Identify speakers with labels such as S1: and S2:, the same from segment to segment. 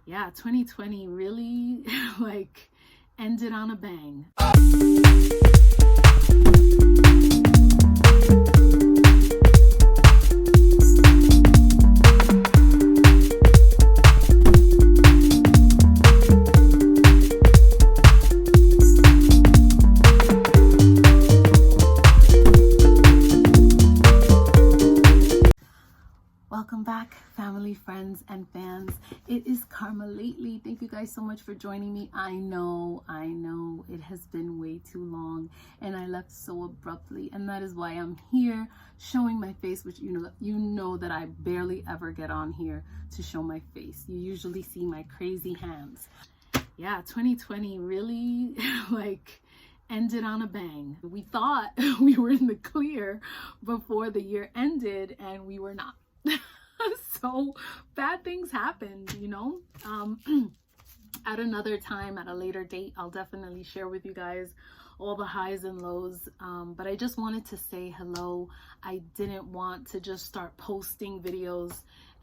S1: Yeah, 2020 really like ended on a bang. Welcome back, family, friends, and fans. It is Karma Lately. Thank you guys so much for joining me. I know it has been way too long and I left so abruptly, and that is why I'm here showing my face, which you know that I barely ever get on here to show my face. You usually see my crazy hands. Yeah, 2020 really like ended on a bang. We thought we were in the clear before the year ended, and we were not. So bad things happened, at another time, at a later date, I'll definitely share with you guys all the highs and lows, but I just wanted to say hello. I didn't want to just start posting videos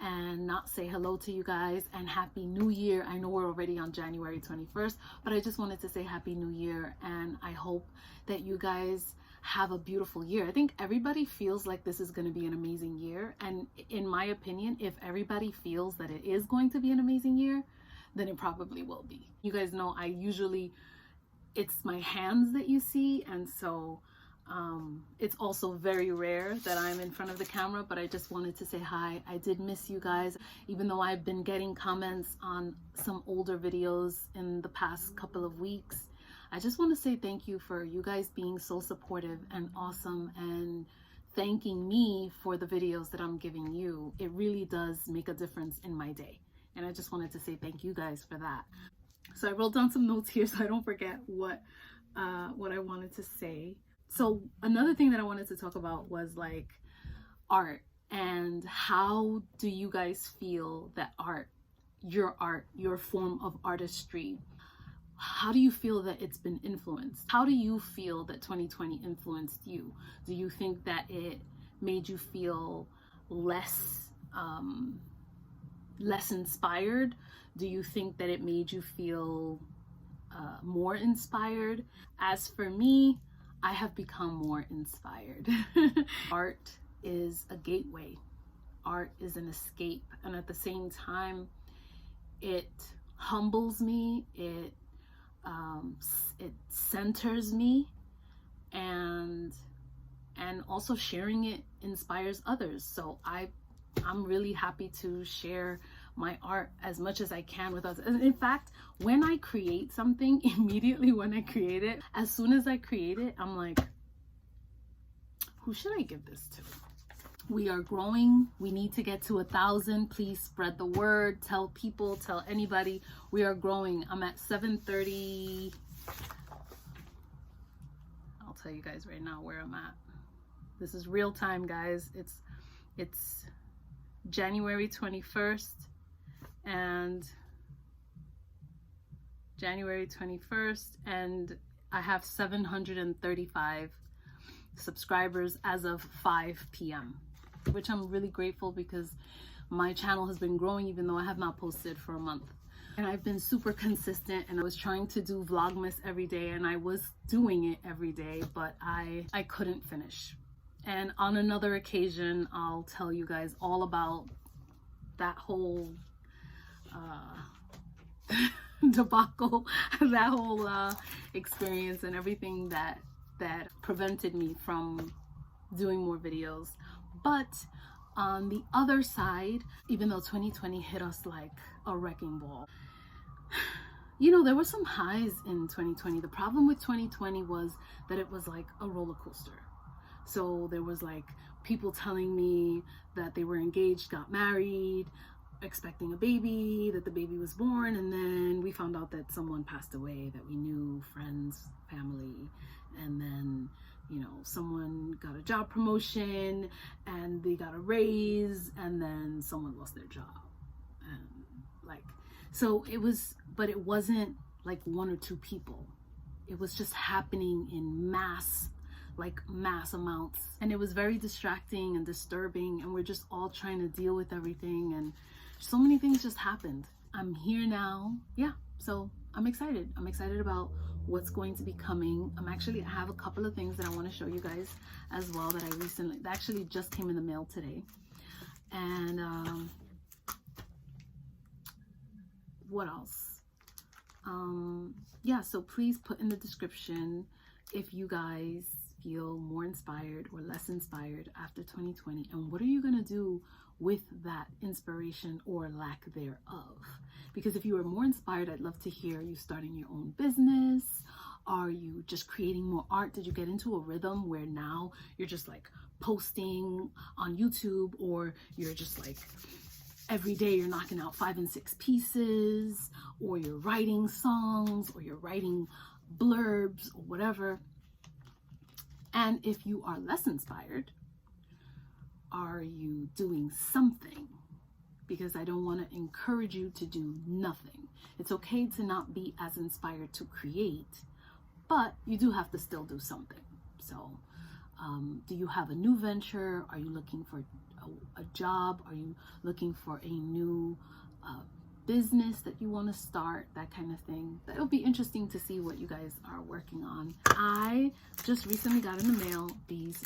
S1: and not say hello to you guys, and Happy New Year. I know we're already on January 21st, but I just wanted to say Happy New Year, and I hope that you guys have a beautiful year. I think everybody feels like this is going to be an amazing year, and in my opinion, if everybody feels that it is going to be an amazing year, then it probably will be. You guys know it's my hands that you see, and so it's also very rare that I'm in front of the camera, but I just wanted to say hi. I did miss you guys, even though I've been getting comments on some older videos in the past couple of weeks. I just want to say thank you for you guys being so supportive and awesome, and thanking me for the videos that I'm giving you. It really does make a difference in my day, and I just wanted to say thank you guys for that. So I wrote down some notes here so I don't forget what I wanted to say. So another thing that I wanted to talk about was like art, and how do you guys feel that art, your form of artistry, how do you feel that it's been influenced? How do you feel that 2020 influenced you? Do you think that it made you feel less inspired? Do you think that it made you feel more inspired? As for me, I have become more inspired. Art is a gateway. Art is an escape. And at the same time, it humbles me. It centers me, and also sharing it inspires others. So I'm really happy to share my art as much as I can with others. And in fact, when I create something, immediately when I create it, as soon as I create it, I'm like, who should I give this to? We are growing. We need to get to 1,000. Please spread the word. Tell people, tell anybody. We are growing. I'm at 730. I'll tell you guys right now where I'm at. This is real time, guys. It's January 21st, and I have 735 subscribers as of 5 p.m. which I'm really grateful, because my channel has been growing even though I have not posted for a month. And I've been super consistent, and I was trying to do Vlogmas every day, and I was doing it every day, but I couldn't finish. And on another occasion, I'll tell you guys all about that whole debacle, that whole experience, and everything that prevented me from doing more videos. But on the other side, even though 2020 hit us like a wrecking ball, there were some highs in 2020. The problem with 2020 was that it was like a roller coaster. So there was like people telling me that they were engaged, got married, expecting a baby, that the baby was born, and then we found out that someone passed away that we knew, friends, family, and then someone got a job promotion and they got a raise, and then someone lost their job. And so it wasn't like one or two people. It was just happening in mass amounts, and it was very distracting and disturbing, and we're just all trying to deal with everything, and so many things just happened. I'm here now. Yeah, so I'm excited. I'm excited about what's going to be coming. I have a couple of things that I want to show you guys as well that that actually just came in the mail today. And what else? Yeah, so please put in the description if you guys feel more inspired or less inspired after 2020, and what are you gonna do with that inspiration or lack thereof? Because if you are more inspired, I'd love to hear you starting your own business. Are you just creating more art? Did you get into a rhythm where now you're just like posting on YouTube, or you're just like every day you're knocking out 5 and 6 pieces, or you're writing songs, or you're writing blurbs or whatever? And if you are less inspired, are you doing something? Because I don't want to encourage you to do nothing. It's okay to not be as inspired to create, but you do have to still do something. So do you have a new venture? Are you looking for a job? Are you looking for a new business that you want to start? That kind of thing. It'll be interesting to see what you guys are working on. I just recently got in the mail these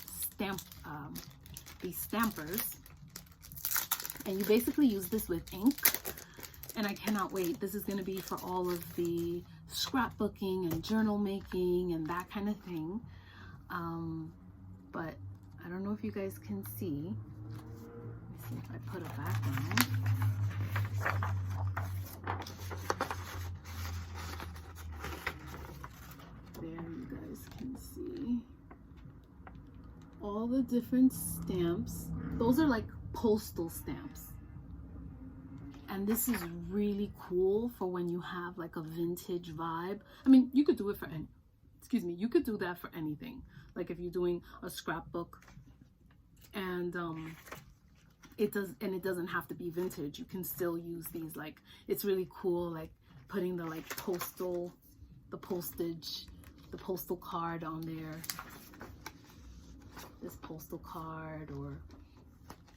S1: stampers, and you basically use this with ink, and I cannot wait. This is going to be for all of the scrapbooking and journal making and that kind of thing. But I don't know if you guys can see. Let me see if I put a background. There, you guys can see all the different stamps. Those are like postal stamps. And this is really cool for when you have like a vintage vibe. I mean, you could do it for you could do that for anything. Like if you're doing a scrapbook and it doesn't have to be vintage. You can still use these. Like, it's really cool, like putting the like postal card on there. This postal card, or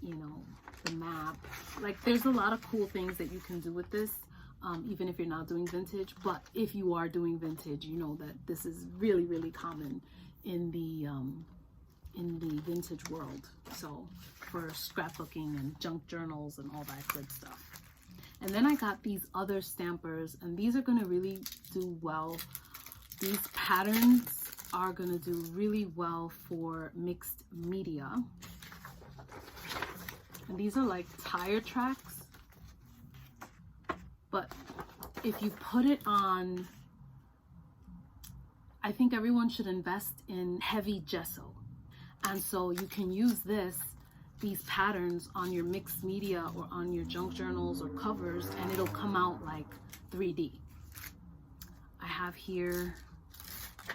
S1: you know, the map. Like, there's a lot of cool things that you can do with this, even if you're not doing vintage. But if you are doing vintage, you know that this is really, really common in the vintage world. So for scrapbooking and junk journals and all that good stuff. And then I got these other stampers, and these are going to really do well. These patterns are going to do really well for mixed media. And these are like tire tracks, but if you put it on, I think everyone should invest in heavy gesso. And so you can use these patterns on your mixed media or on your junk journals or covers, and it'll come out like 3D. I have here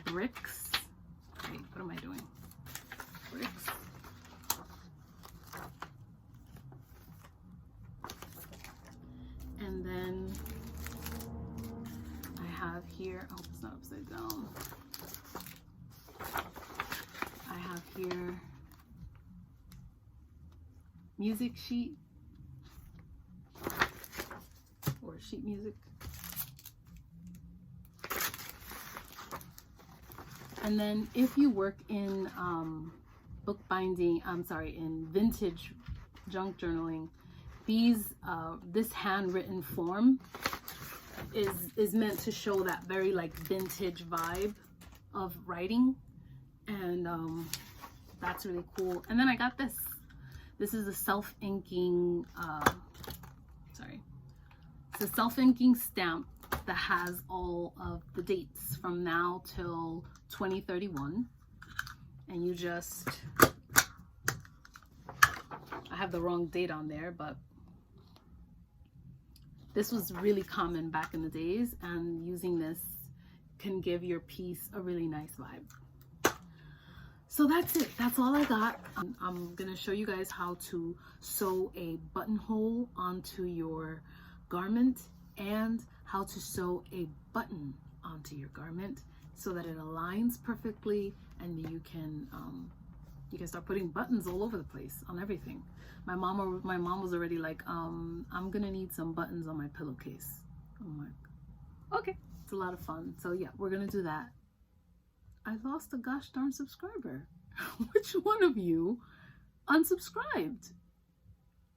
S1: bricks. Wait, what am I doing? Bricks. And then I have here, oh, it's not upside down. I have here music sheet, or sheet music. And then if you work in in vintage junk journaling, this handwritten form is meant to show that very like vintage vibe of writing. And that's really cool. And then I got this. This is a self-inking, it's a self-inking stamp that has all of the dates from now till 2031. And you just, I have the wrong date on there, but this was really common back in the days, and using this can give your piece a really nice vibe. So that's it. That's all I got. I'm gonna show you guys how to sew a buttonhole onto your garment, and how to sew a button onto your garment so that it aligns perfectly, and you can You can start putting buttons all over the place on everything. My mom was already like, I'm gonna need some buttons on my pillowcase. I'm like, okay, it's a lot of fun. So yeah, we're gonna do that. I lost a gosh darn subscriber. Which one of you unsubscribed?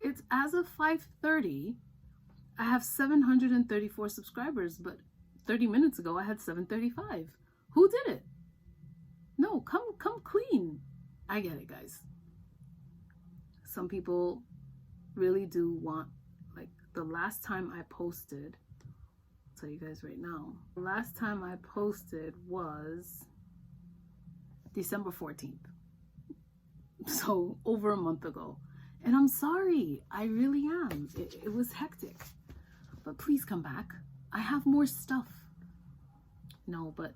S1: It's as of 5:30. I have 734 subscribers, but 30 minutes ago I had 735. Who did it? No, come clean. I get it, guys. Some people really do want, like, the last time I posted, I'll tell you guys right now. The last time I posted was December 14th. So over a month ago. And I'm sorry, I really am. It was hectic. But please come back. I have more stuff. No, but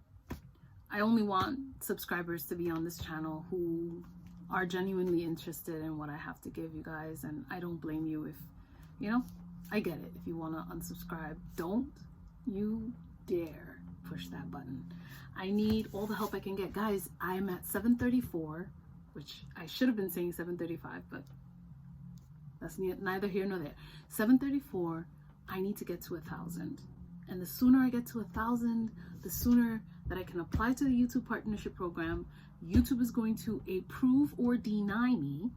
S1: I only want subscribers to be on this channel who are genuinely interested in what I have to give you guys. And I don't blame you if, you know, I get it. If you want to unsubscribe, don't you dare push that button. I need all the help I can get. Guys, I'm at 734, which I should have been saying 735, but that's neither here nor there. 734, I need to get to 1,000. And the sooner I get to 1,000, the sooner that I can apply to the YouTube Partnership Program. YouTube is going to approve or deny me,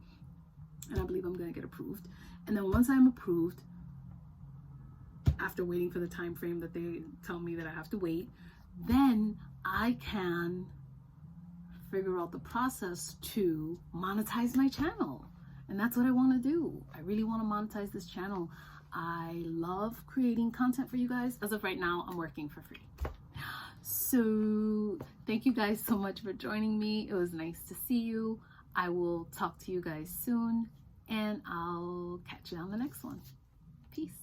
S1: and I believe I'm going to get approved. And then once I'm approved, after waiting for the time frame that they tell me that I have to wait, then I can figure out the process to monetize my channel. And that's what I want to do. I really want to monetize this channel. I love creating content for you guys. As of right now, I'm working for free. So thank you guys so much for joining me. It was nice to see you. I will talk to you guys soon, and I'll catch you on the next one. Peace.